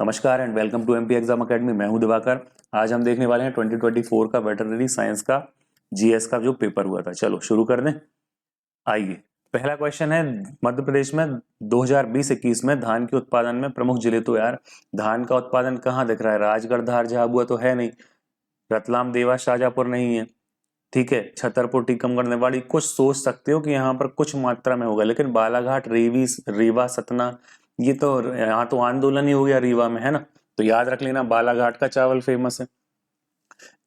नमस्कार and welcome to MP exam academy. मैं हूं दिवाकर। आज हम देखने वाले हैं 2024 का वेटरनरी साइंस का जीएस का जो पेपर हुआ था। चलो शुरू कर दें। आइए, पहला क्वेश्चन है, मध्य प्रदेश में 2020-21 में धान के उत्पादन में प्रमुख जिले। तो यार धान का उत्पादन कहाँ दिख रहा है? राजगढ़, धार, झाबुआ तो है नहीं, रतलाम, देवास, शाजापुर नहीं है, ठीक है, छतरपुर, टीकमगढ़, निवाड़ी। कुछ सोच सकते हो कि यहाँ पर कुछ मात्रा में होगा, लेकिन बालाघाट, रीवा, सतना, ये तो यहाँ तो आंदोलन ही हो गया रीवा में, है ना। तो याद रख लेना, बालाघाट का चावल फेमस है।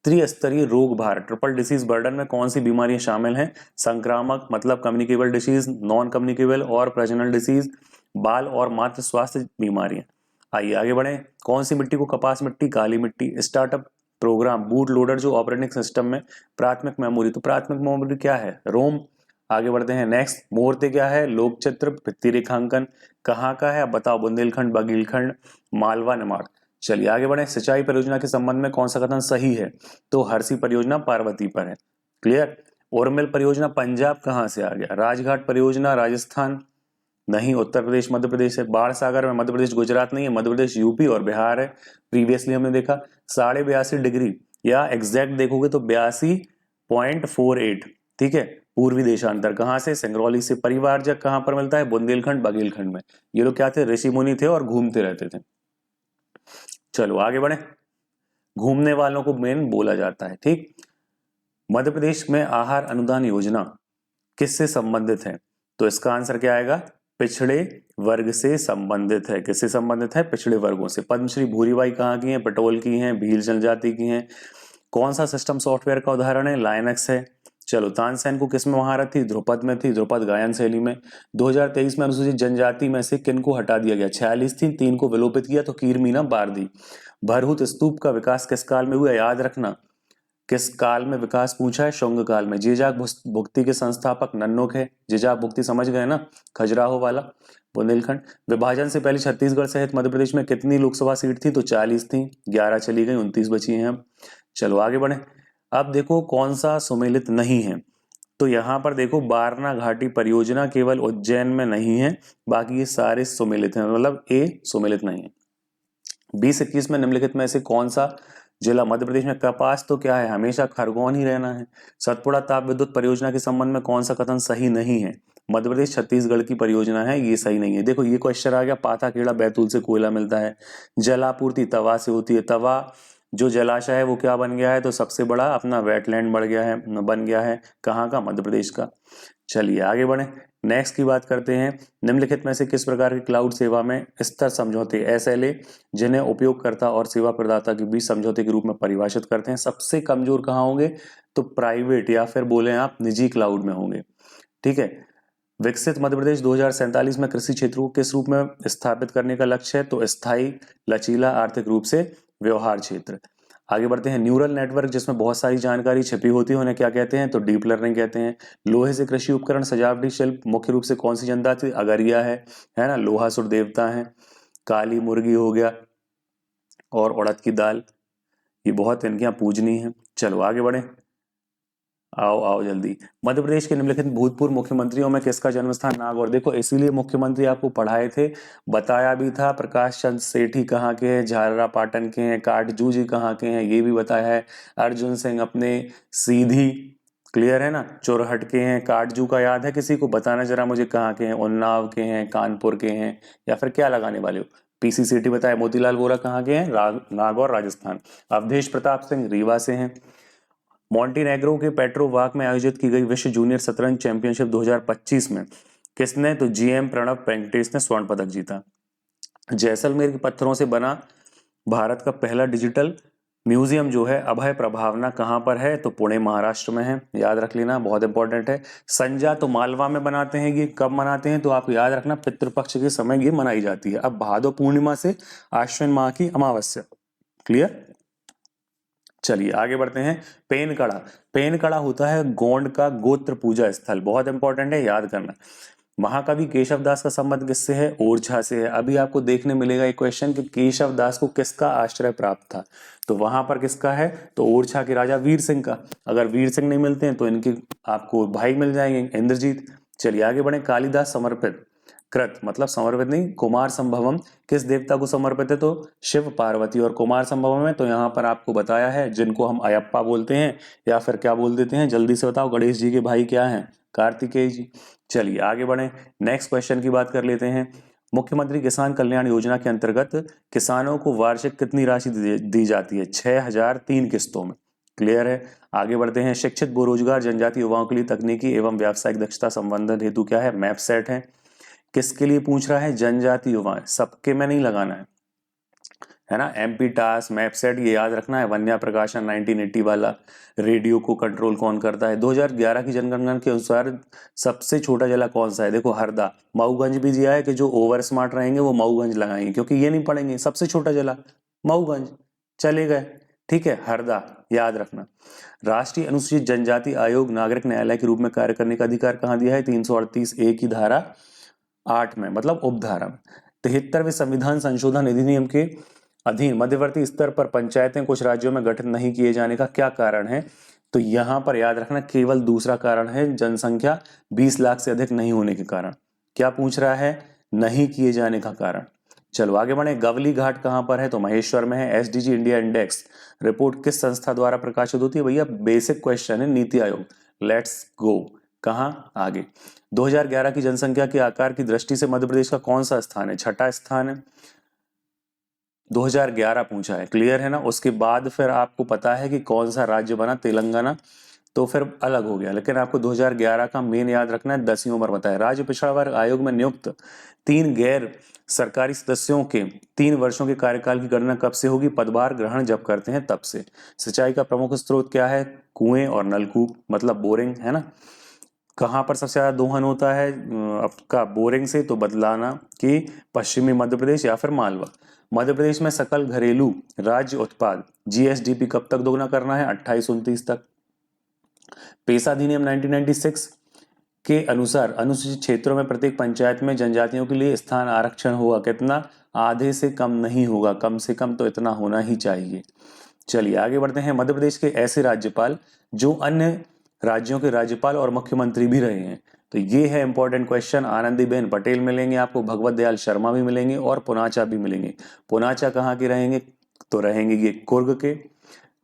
त्रिस्तरीय रोग भार, ट्रिपल डिसीज बर्डन में कौन सी बीमारियां शामिल हैं? संक्रामक मतलब कम्युनिकेबल डिसीज, नॉन कम्युनिकेबल और प्रजनन डिसीज, बाल और मातृ स्वास्थ्य बीमारियां। आइए आगे बढ़े। कौन सी मिट्टी को कपास मिट्टी, काली मिट्टी? स्टार्टअप प्रोग्राम, बूट लोडर जो ऑपरेटिंग सिस्टम में, प्राथमिक मेमोरी। तो प्राथमिक मेमोरी क्या है? रोम। आगे बढ़ते हैं नेक्स्ट। मूर्ति क्या है? लोक चित्र, भित्ति रेखांकन। कहाँ का है? अब बताओ। बुंदेलखंड, बघेलखंड, मालवा, निमाड़। चलिए आगे बढ़े। सिंचाई परियोजना के संबंध में कौन सा कथन सही है? तो हरसी परियोजना पार्वती पर है। क्लियर। उर्मिल परियोजना पंजाब कहाँ से आ गया? राजघाट परियोजना राजस्थान नहीं, उत्तर प्रदेश, मध्य प्रदेश है। बाढ़ सागर में मध्य प्रदेश, गुजरात नहीं है, मध्य प्रदेश यूपी और बिहार है। प्रीवियसली हमने देखा 82.5 डिग्री, या एग्जैक्ट देखोगे तो 82.48, ठीक है। पूर्वी देशांतर कहाँ से? सिंगरौली से। परिवारजक कहाँ पर मिलता है? बुंदेलखंड, बघेलखंड में। ये लोग क्या थे? ऋषि मुनि थे और घूमते रहते थे। चलो आगे बढ़े। घूमने वालों को मेन बोला जाता है, ठीक। मध्य प्रदेश में आहार अनुदान योजना किससे संबंधित है? तो इसका आंसर क्या आएगा? पिछड़े वर्ग से संबंधित है। किससे संबंधित है? पिछड़े वर्गों से। पद्मश्री भूरीबाई कहाँ की हैं? पटोल की हैं, भील जनजाति की हैं। कौन सा सिस्टम सॉफ्टवेयर का उदाहरण है? लाइनक्स है। चलो, तानसेन को किस में महारत थी? ध्रुपद में थी, ध्रुपद गायन शैली में। 2023 में अनुसूचित जनजाति में से किन को हटा दिया गया? 46 थी, 3 को विलोपित किया, तो कीर मीना बारदी। भरहुत स्तूप का विकास किस काल में हुआ? याद रखना, किस काल में विकास पूछा है? शुंग काल में। जेजाक भुक्ति के संस्थापक नन्नुक है। जेजाक भुक्ति समझ गए ना, खजुराहो वाला। बुंदेलखंड। विभाजन से पहले छत्तीसगढ़ सहित मध्य प्रदेश में कितनी लोकसभा सीट थी? तो 40 थी, 11 चली गई, 29 बची हैं अब। चलो आगे बढ़े। अब देखो कौन सा सुमेलित नहीं है। तो यहां पर देखो, बारना घाटी परियोजना केवल उज्जैन में नहीं है, बाकी ये सारे सुमेलित हैं, मतलब ए सुमेलित नहीं है। 20-21 में निम्नलिखित में से कौन सा जिला मध्य प्रदेश में? कपास तो क्या है, हमेशा खरगोन ही रहना है। सतपुड़ा ताप विद्युत परियोजना के संबंध में कौन सा कथन सही नहीं है? मध्य प्रदेश छत्तीसगढ़ की परियोजना है, ये सही नहीं है। देखो ये क्वेश्चन आ गया, पाथा खेड़ा बैतूल से कोयला मिलता है। जलापूर्ति तवा से होती है। तवा जो जलाशय है वो क्या बन गया है? तो सबसे बड़ा अपना वेटलैंड बन गया है। कहाँ का? मध्य प्रदेश का। चलिए आगे बढ़े। नेक्स्ट की बात करते हैं। निम्नलिखित में से किस प्रकार की क्लाउड सेवा में स्तर समझौते SLA, जिन्हें उपयोगकर्ता और सेवा प्रदाता के बीच समझौते के रूप में परिभाषित करते हैं, सबसे कमजोर कहाँ होंगे? तो प्राइवेट या फिर बोले आप निजी क्लाउड में होंगे, ठीक है। विकसित मध्य प्रदेश 2047 में कृषि क्षेत्र को किस रूप में स्थापित करने का लक्ष्य है? तो स्थायी, लचीला, आर्थिक रूप से व्यवहार क्षेत्र। आगे बढ़ते हैं। न्यूरल नेटवर्क जिसमें बहुत सारी जानकारी छिपी होती है, उन्हें क्या कहते हैं? तो डीप लर्निंग कहते हैं। लोहे से कृषि उपकरण, सजावटी शिल्प मुख्य रूप से कौन सी जनजाति? अगरिया है ना, लोहासुर देवता है। काली मुर्गी हो गया, और उड़द की दाल, ये बहुत इनके यहाँ पूजनीय है। चलो आगे बढ़े। आओ आओ जल्दी। मध्य प्रदेश के निम्नलिखित भूतपूर्व मुख्यमंत्रियों में किसका जन्म स्थान नागौर? देखो इसीलिए मुख्यमंत्री आपको पढ़ाए थे, बताया भी था। प्रकाश चंद्र सेठी कहाँ के हैं? झालरा पाटन के हैं। काटजू जी कहाँ के हैं? ये भी बताया है। अर्जुन सिंह अपने सीधी, क्लियर है ना, चोरहट के हैं। काटजू का याद है किसी को? बताना जरा मुझे कहाँ के हैं? उन्नाव के हैं, कानपुर के हैं, या फिर क्या लगाने वाले हो? PC सेठी बताया। मोतीलाल वोरा कहाँ के हैं? नागौर, राजस्थान। अवधेश प्रताप सिंह रीवा से हैं। मॉन्टीनेग्रो के पेट्रोवाक में आयोजित की गई विश्व जूनियर शतरंज चैंपियनशिप 2025 में किसने? तो GM प्रणब वेंकटेश ने स्वर्ण पदक जीता। जैसलमेर के पत्थरों से बना भारत का पहला डिजिटल म्यूजियम जो है अभय प्रभावना कहाँ पर है? तो पुणे, महाराष्ट्र में है। याद रख लेना, बहुत इंपॉर्टेंट है। संजा तो मालवा में बनाते हैं। ये कब मनाते हैं? तो आप याद रखना, पितृपक्ष के समय ये मनाई जाती है। अब भादो पूर्णिमा से आश्विन माह की अमावस्या। क्लियर। चलिए आगे बढ़ते हैं। पेनकड़ा, पेनकड़ा होता है गोंड का गोत्र पूजा स्थल, बहुत इंपॉर्टेंट है, याद करना। महाकवि केशव दास का संबंध किससे है? ओरछा से है। अभी आपको देखने मिलेगा एक क्वेश्चन कि केशव दास को किसका आश्रय प्राप्त था, तो वहां पर किसका है? तो ओरछा के राजा वीर सिंह का। अगर वीर सिंह नहीं मिलते हैं तो इनके आपको भाई मिल जाएंगे, इंद्रजीत। चलिए आगे बढ़े। कालिदास समर्पित कृत मतलब समर्पित नहीं, कुमार संभवम किस देवता को समर्पित है, तो शिव पार्वती। और कुमार संभवम है तो यहाँ पर आपको बताया है जिनको हम अयप्पा बोलते हैं या फिर क्या बोल देते हैं, जल्दी से बताओ। गणेश जी के भाई क्या हैं, कार्तिकेय जी। चलिए आगे बढ़े, नेक्स्ट क्वेश्चन की बात कर लेते हैं। मुख्यमंत्री किसान कल्याण योजना के अंतर्गत किसानों को वार्षिक कितनी राशि दी जाती है, 6,000 3 किस्तों में। क्लियर है। आगे बढ़ते हैं, शिक्षित बेरोजगार जनजाति युवाओं के लिए तकनीकी एवं व्यावसायिक दक्षता संवर्धन हेतु क्या है, मैप सेट है। किसके लिए पूछ रहा है, जनजाति युवा, सबके में नहीं लगाना है ना। एमपी टास मैप सेट ये याद रखना है। वन्या प्रकाशन 1980 वाला। रेडियो को कंट्रोल कौन करता है, 2011 की जनगणना के अनुसार सबसे छोटा जिला कौन सा है, देखो हरदा। मऊगंज भी दिया है कि जो ओवर स्मार्ट रहेंगे वो मऊगंज लगाएंगे, क्योंकि ये नहीं पढ़ेंगे सबसे छोटा जिला मऊगंज, चले गए। ठीक है, हरदा याद रखना। राष्ट्रीय अनुसूचित जनजाति आयोग नागरिक न्यायालय के रूप में कार्य करने का अधिकार कहाँ दिया है, 338A की धारा 8 में, मतलब उपधारा में। 73वें संविधान संशोधन अधिनियम के अधीन मध्यवर्ती स्तर पर पंचायतें कुछ राज्यों में गठित नहीं किए जाने का क्या कारण है, तो यहां पर याद रखना केवल दूसरा कारण है, जनसंख्या 20 लाख से अधिक नहीं होने के कारण। क्या पूछ रहा है, नहीं किए जाने का कारण। चलो आगे बढ़े, गवली घाट कहां पर है, तो महेश्वर में है। एसडीजी इंडिया इंडेक्स रिपोर्ट किस संस्था द्वारा प्रकाशित होती है, भैया बेसिक क्वेश्चन है, नीति आयोग। लेट्स गो, कहां आगे। 2011 की जनसंख्या के आकार की दृष्टि से मध्य प्रदेश का कौन सा स्थान है, छठा स्थान है। 2011 पूछा है, क्लियर है ना। उसके बाद फिर आपको पता है कि कौन सा राज्य बना, तेलंगाना, तो फिर अलग हो गया। लेकिन आपको 2011 का मेन याद रखना है, 10वीं उम्र बताया। राज्य पिछड़ा वर्ग आयोग में नियुक्त 3 गैर सरकारी सदस्यों के 3 वर्षों के कार्यकाल की गणना कब से होगी, पदभार ग्रहण जब करते हैं तब से। सिंचाई का प्रमुख स्रोत क्या है, कुएं और नलकूप, मतलब बोरिंग, है ना। कहाँ पर सबसे ज्यादा दोहन होता है आपका बोरिंग से, तो बदलाना कि पश्चिमी मध्य प्रदेश या फिर मालवा। मध्य प्रदेश में सकल घरेलू राज्य उत्पाद जीएसडीपी कब तक दोगुना करना है, 28-29 तक। पेशा अधिनियम 1996 के अनुसार अनुसूचित क्षेत्रों में प्रत्येक पंचायत में जनजातियों के लिए स्थान आरक्षण होगा कितना, आधे से कम नहीं होगा, कम से कम तो इतना होना ही चाहिए। चलिए आगे बढ़ते हैं। मध्य प्रदेश के ऐसे राज्यपाल जो अन्य राज्यों के राज्यपाल और मुख्यमंत्री भी रहे हैं, तो ये है इंपॉर्टेंट क्वेश्चन। आनंदीबेन पटेल मिलेंगे आपको, भगवत दयाल शर्मा भी मिलेंगे और पुनाचा भी मिलेंगे। पुनाचा कहाँ के रहेंगे, तो रहेंगे ये कुर्ग के,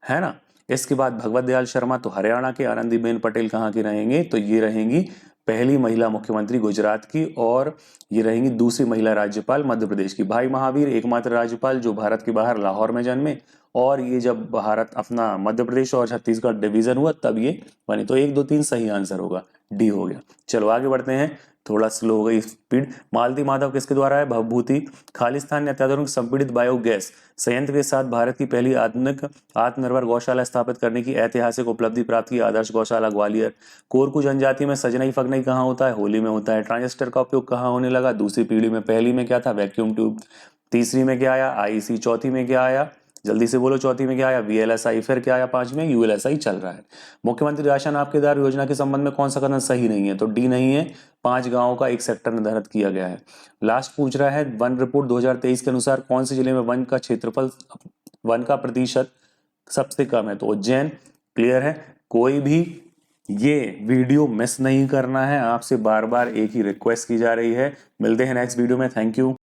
है ना। इसके बाद भगवत दयाल शर्मा तो हरियाणा के, आनंदीबेन पटेल कहाँ की रहेंगे, तो ये रहेंगी पहली महिला मुख्यमंत्री गुजरात की, और ये रहेंगी दूसरी महिला राज्यपाल मध्य प्रदेश की। भाई महावीर एकमात्र राज्यपाल जो भारत के बाहर लाहौर में जन्मे, और ये जब भारत अपना मध्य प्रदेश और छत्तीसगढ़ डिवीजन हुआ तब ये बने। तो 1 2 3 सही आंसर होगा, डी हो गया। चलो आगे बढ़ते हैं, थोड़ा स्लो हो गई स्पीड। मालती माधव किसके द्वारा है, भवभूति खालिस्तान ने अत्याधुनिक संपीड़ित बायोगैस संयंत्र के साथ भारत की पहली आधुनिक आत्मनिर्भर गौशाला स्थापित करने की ऐतिहासिक उपलब्धि प्राप्त की। आदर्श गौशाला ग्वालियर। कोरकू जनजाति में सजनई फगनई कहाँ होता है, होली में होता है। ट्रांजिस्टर का उपयोग कहाँ होने लगा, दूसरी पीढ़ी में। पहली में क्या था, वैक्यूम ट्यूब। तीसरी में क्या आया, आईसी। चौथी में क्या आया, जल्दी से बोलो, चौथी में क्या आया, वीएलएसआई। फिर क्या आया, 5 में यूएलएसआई चल रहा है। मुख्यमंत्री राशन आपकेदार योजना के संबंध में कौन सा कथन सही नहीं है, तो डी नहीं है। 5 गांवों का एक सेक्टर निर्धारित किया गया है। लास्ट पूछ रहा है, वन रिपोर्ट 2023 के अनुसार कौन से जिले में वन का क्षेत्रफल, वन का प्रतिशत सबसे कम है, तो उज्जैन। क्लियर है। कोई भी ये वीडियो मिस नहीं करना है, आपसे बार बार एक ही रिक्वेस्ट की जा रही है। मिलते हैं नेक्स्ट वीडियो में, थैंक यू।